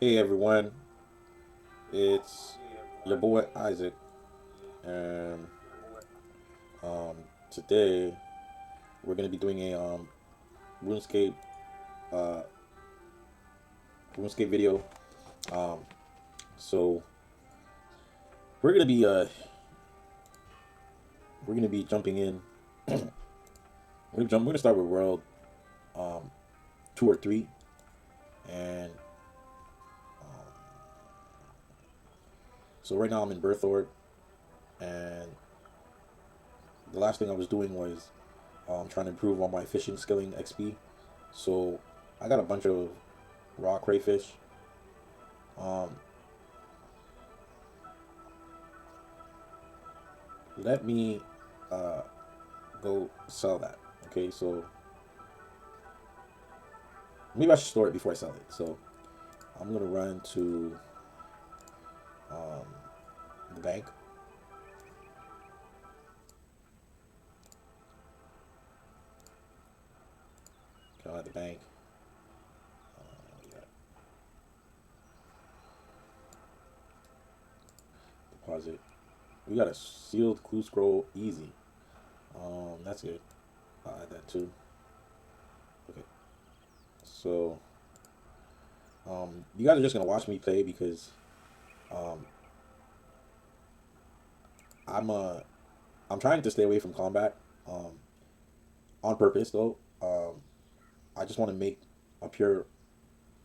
Hey everyone, it's your boy Isaac, and um, today we're gonna be doing a RuneScape uh, RuneScape video. Um, so we're gonna be uh, we're gonna be jumping in. We're gonna start with world um, 2 or 3, and um, so right now I'm in Berthord, and the last thing I was doing was trying to improve on my fishing skilling XP. So I got a bunch of raw crayfish. Um, Let me uh, go sell that. Okay, so maybe I should store it before I sell it. So I'm gonna run to um, the bank. Go at the bank. Yeah, deposit. We got a sealed clue scroll easy. That's good. I'll add that too. Okay, so you guys are just gonna watch me play because um, I'm uh I'm trying to stay away from combat on purpose though. I just want to make a pure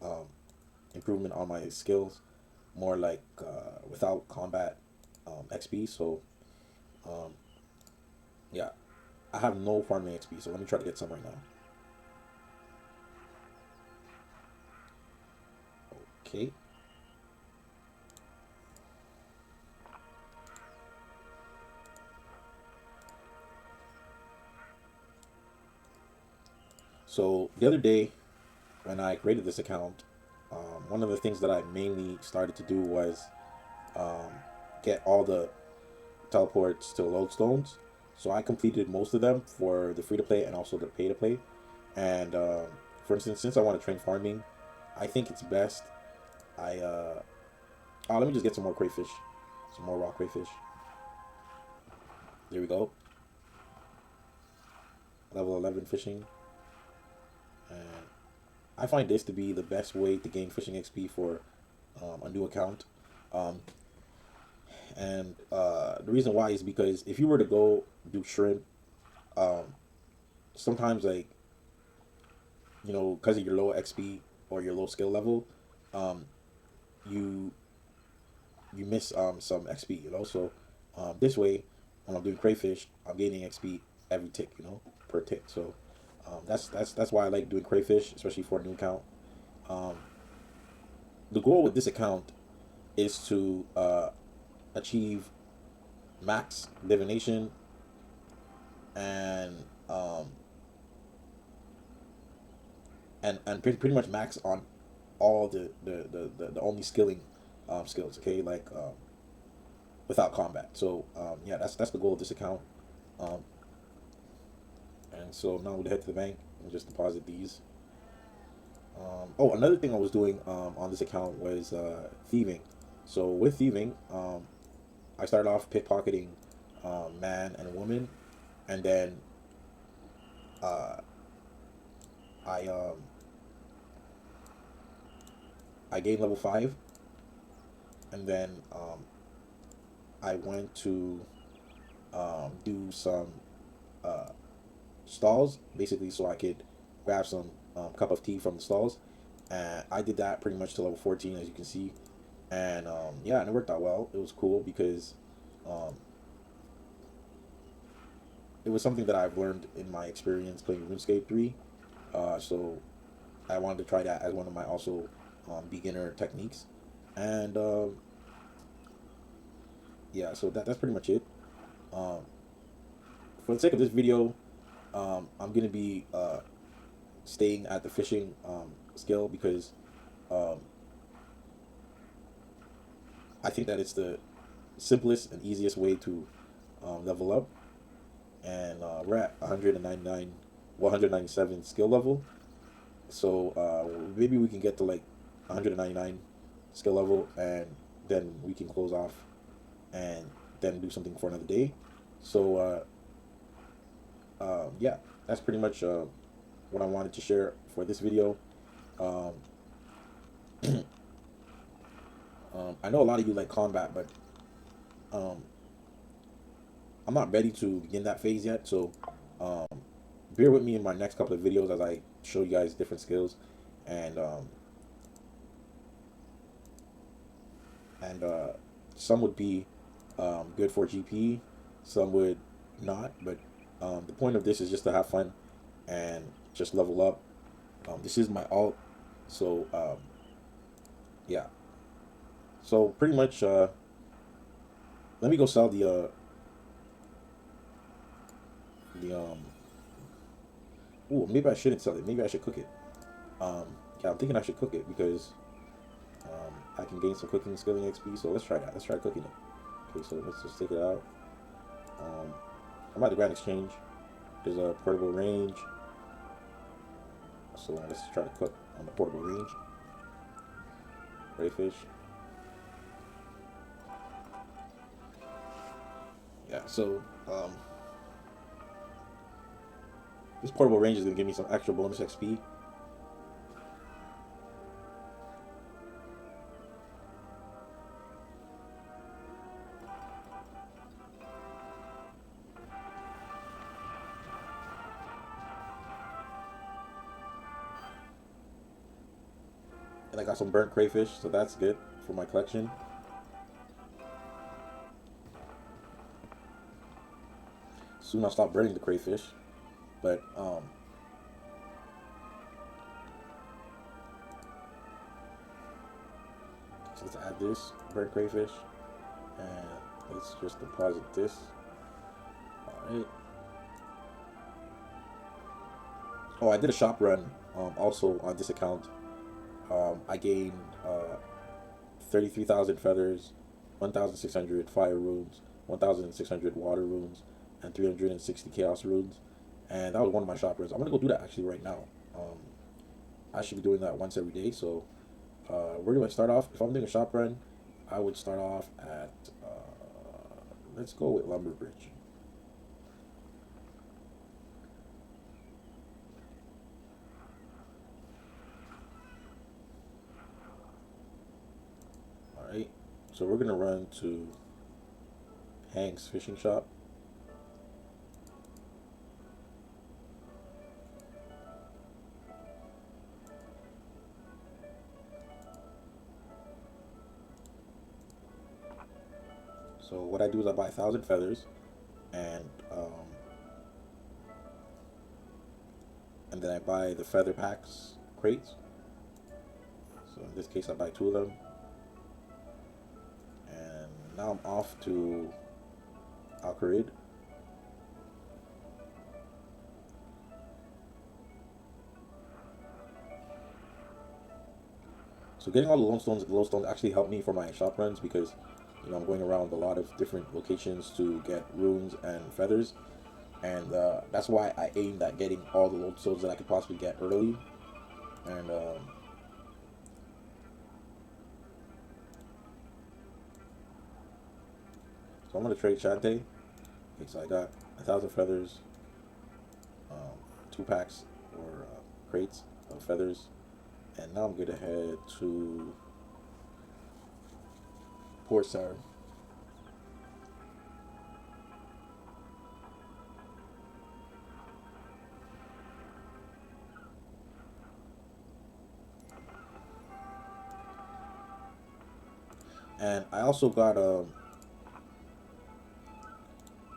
um, improvement on my skills, more like without combat XP. So um, yeah, I have no farming XP, so let me try to get some right now. Okay. So the other day when I created this account, one of the things that I mainly started to do was um, get all the teleports to lodestones. So I completed most of them for the free to play and also the pay to play. And for instance, since I want to train farming, I think it's best I oh, let me just get some more crayfish, some more raw crayfish. There we go. Level 11 fishing, and I find this to be the best way to gain fishing XP for a new account. Um, and the reason why is because if you were to go do shrimp, um, sometimes like because of your low XP or your low skill level, um, you you miss some XP. So this way, when I'm doing crayfish, I'm gaining XP every tick. Per tick. So that's why I like doing crayfish, especially for a new account. Um, the goal with this account is to achieve max divination and um, and pretty much max on all the only skilling skills. Okay, like without combat. So yeah, that's the goal of this account. Um, and so now we'll head to the bank and just deposit these. Oh, another thing I was doing on this account was thieving. So with thieving, I started off pickpocketing man and woman, and then uh, I I gained level 5, and then I went to do some uh, stalls, basically, so I could grab some cup of tea from the stalls. And I did that pretty much to level 14, as you can see. And yeah, and it worked out well. It was cool because um, it was something that I've learned in my experience playing RuneScape 3. So I wanted to try that as one of my also beginner techniques. And yeah, so that's pretty much it. Um, for the sake of this video, I'm gonna be staying at the fishing skill because um, I think that it's the simplest and easiest way to level up. And we're at 199, 197 skill level. So maybe we can get to like 199 skill level, and then we can close off and then do something for another day. So yeah, that's pretty much what I wanted to share for this video. Um, I know a lot of you like combat, but um, I'm not ready to begin that phase yet. So um, bear with me in my next couple of videos as I show you guys different skills, and and some would be good for GP, some would not. But the point of this is just to have fun and just level up. This is my alt, so yeah. So pretty much, let me go sell the Ooh, maybe I shouldn't sell it. Maybe I should cook it. Yeah, I'm thinking I should cook it because I can gain some cooking skilling XP. So let's try that. Let's try cooking it. Okay, so let's just take it out. I'm at the Grand Exchange. There's a portable range. So let's try to cook on the portable range. Crayfish. Yeah, so this portable range is gonna give me some extra bonus XP. And I got some burnt crayfish, so that's good for my collection. Soon I'll stop burning the crayfish, but so let's add this burnt crayfish, and let's just deposit this. All right. Oh, I did a shop run also on this account. I gained 33,000 feathers, 1,600 fire runes, 1,600 water runes, and 360 chaos runes. And that was one of my shop runs. I'm gonna go do that actually right now. I should be doing that once every day. So where do I start off? If I'm doing a shop run, I would start off at let's go with Lumber Bridge. Alright, so we're gonna run to Hank's fishing shop. So what I do is I buy 1,000 feathers, and then I buy the feather packs crates. So in this case, I buy 2 of them, and now I'm off to Al-Qarid. So getting all the glowstones actually helped me for my shop runs because I'm going around a lot of different locations to get runes and feathers, and that's why I aimed at getting all the lodestones that I could possibly get early. And so I'm gonna trade Shante. Okay, so I got 1,000 feathers, 2 packs or crates of feathers, and now I'm gonna head to Port Sarim. And I also got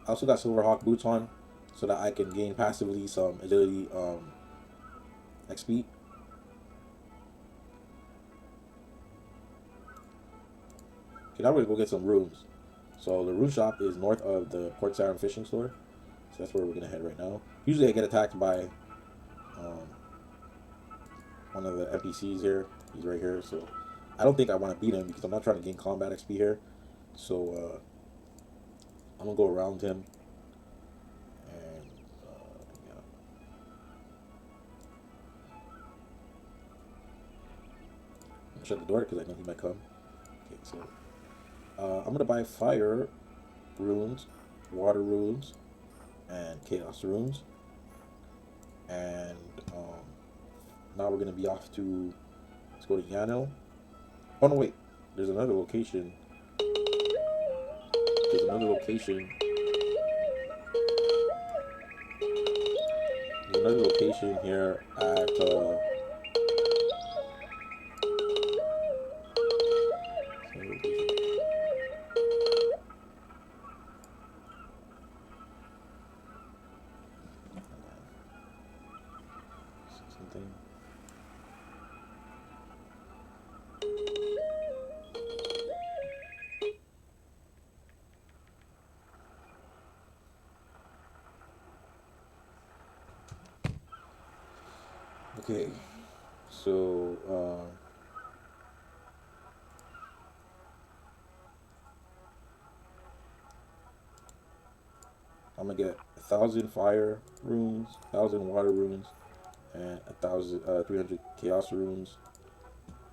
Silverhawk boots on, so that I can gain passively some agility XP. Okay, now we're gonna go get some runes. So the rune shop is north of the Port Sarim fishing store. So that's where we're gonna head right now. Usually I get attacked by one of the NPCs here. He's right here, so I don't think I want to beat him because I'm not trying to gain combat XP here. So I'm gonna go around him, and yeah. shut the door because I know he might come. Okay, so I'm gonna buy fire runes, water runes, and chaos runes, and now we're gonna be off to, let's go to Yano. Oh no, wait, there's another location. There's another location. There's another location here at something. Okay, so I'm gonna get 1,000 fire runes, 1,000 water runes, and 300 chaos runes.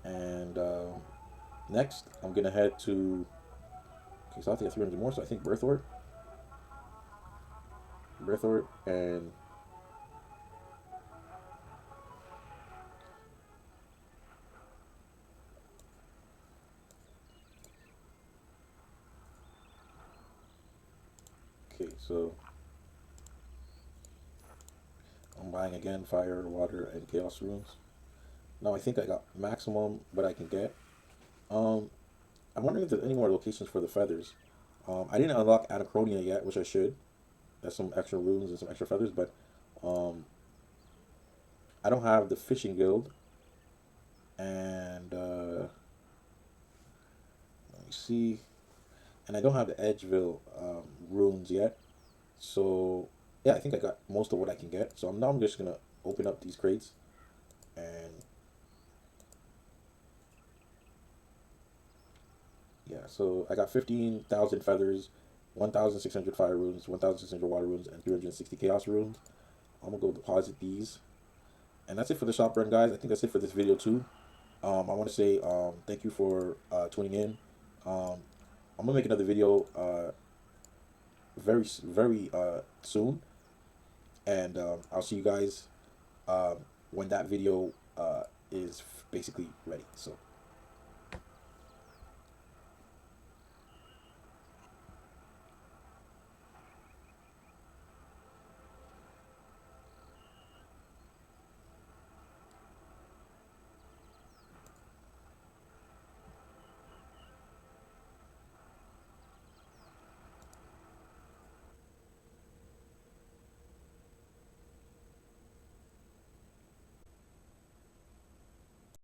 And next, I'm gonna head to. Okay, so I have to get 300 more. So I think Birthort, and okay, so I'm buying again fire, water, and chaos runes. Now I think I got maximum what I can get. Um, I'm wondering if there's any more locations for the feathers. I didn't unlock Anachronia yet, which I should. That's some extra runes and some extra feathers, but um, I don't have the fishing guild, and let me see, and I don't have the Edgeville runes yet. So yeah, I think I got most of what I can get. So I'm just gonna open up these crates, and yeah, so I got 15,000 feathers, 1,600 fire runes, 1,600 water runes, and 360 chaos runes. I'm gonna go deposit these, and that's it for the shop run, guys. I think that's it for this video too. I want to say thank you for tuning in. Um, I'm gonna make another video very soon, and I'll see you guys when that video is basically ready. So